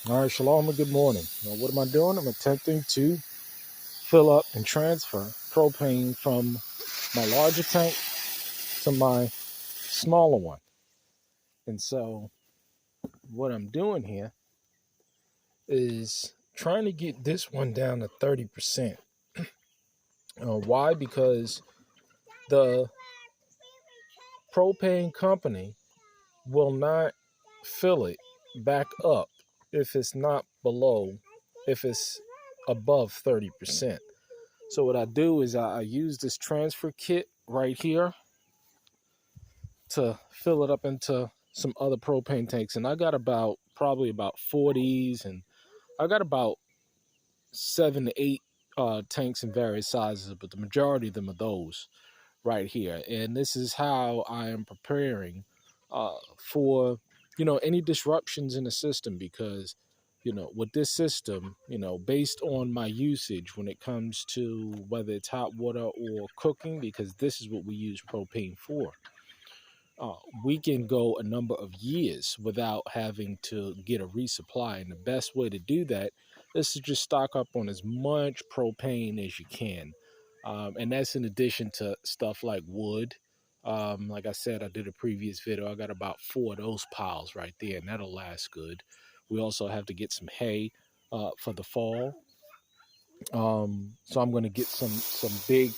All right, shalom and good morning. Now, what am I doing? I'm attempting to fill up and transfer propane from my larger tank to my smaller one. And so, what I'm doing here is trying to get this one down to 30%. Why? Because the propane company will not fill it back up if it's not below, if it's above 30%. So what I do is I use this transfer kit right here to fill it up into some other propane tanks. And I got probably about 40s, and I got about 7 to 8 tanks in various sizes, but the majority of them are those right here. And this is how I am preparing for, any disruptions in the system, because, with this system, based on my usage when it comes to whether it's hot water or cooking, because this is what we use propane for, we can go a number of years without having to get a resupply. And the best way to do that is to just stock up on as much propane as you can. And that's in addition to stuff like wood. Like I said, I did a previous video. I got about 4 of those piles right there, and that'll last good. We also have to get some hay for the fall. So I'm going to get some big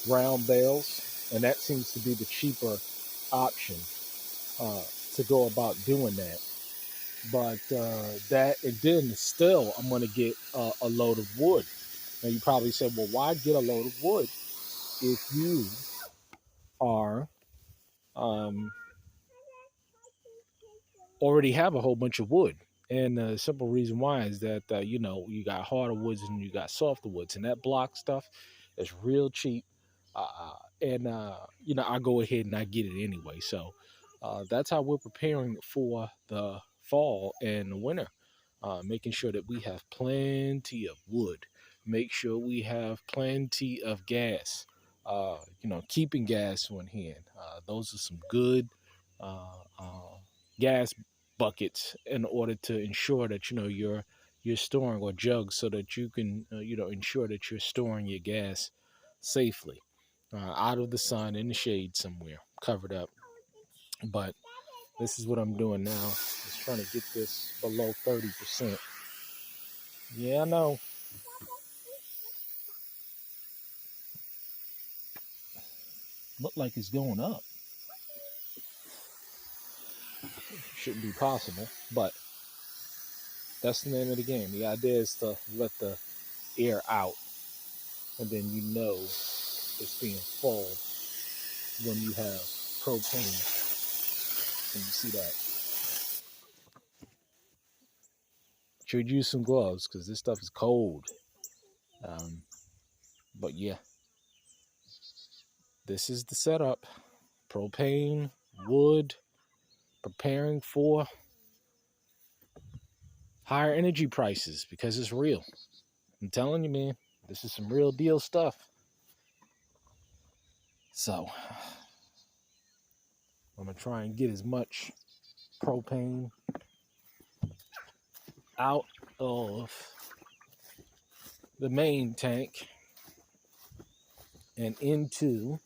round bales, and that seems to be the cheaper option to go about doing that. But and then still, I'm going to get a load of wood. Now you probably said, well, why get a load of wood if you are already have a whole bunch of wood? And the simple reason why is that you got harder woods and you got softer woods, and that block stuff is real cheap. And I go ahead and I get it anyway. So that's how we're preparing for the fall and the winter, making sure that we have plenty of wood, make sure we have plenty of gas, keeping gas on hand. Those are some good gas buckets in order to ensure that you're storing, or jugs, so that you can ensure that you're storing your gas safely, out of the sun, in the shade somewhere, covered up. But this is what I'm doing now, is trying to get this below 30%. Yeah, I know. Look like it's going up. Shouldn't be possible, but that's the name of the game. The idea is to let the air out, and then it's being full when you have propane. Can you see that? Should use some gloves because this stuff is cold. But yeah, this is the setup. Propane, wood, preparing for higher energy prices because it's real. I'm telling you, man, this is some real deal stuff. So I'm going to try and get as much propane out of the main tank and into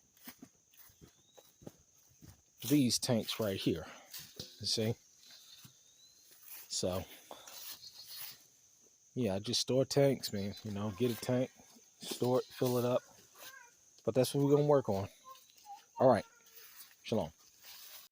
these tanks right here. You see? So, yeah, I just store tanks, man. Get a tank, store it, fill it up. But that's what we're going to work on. All right. Shalom.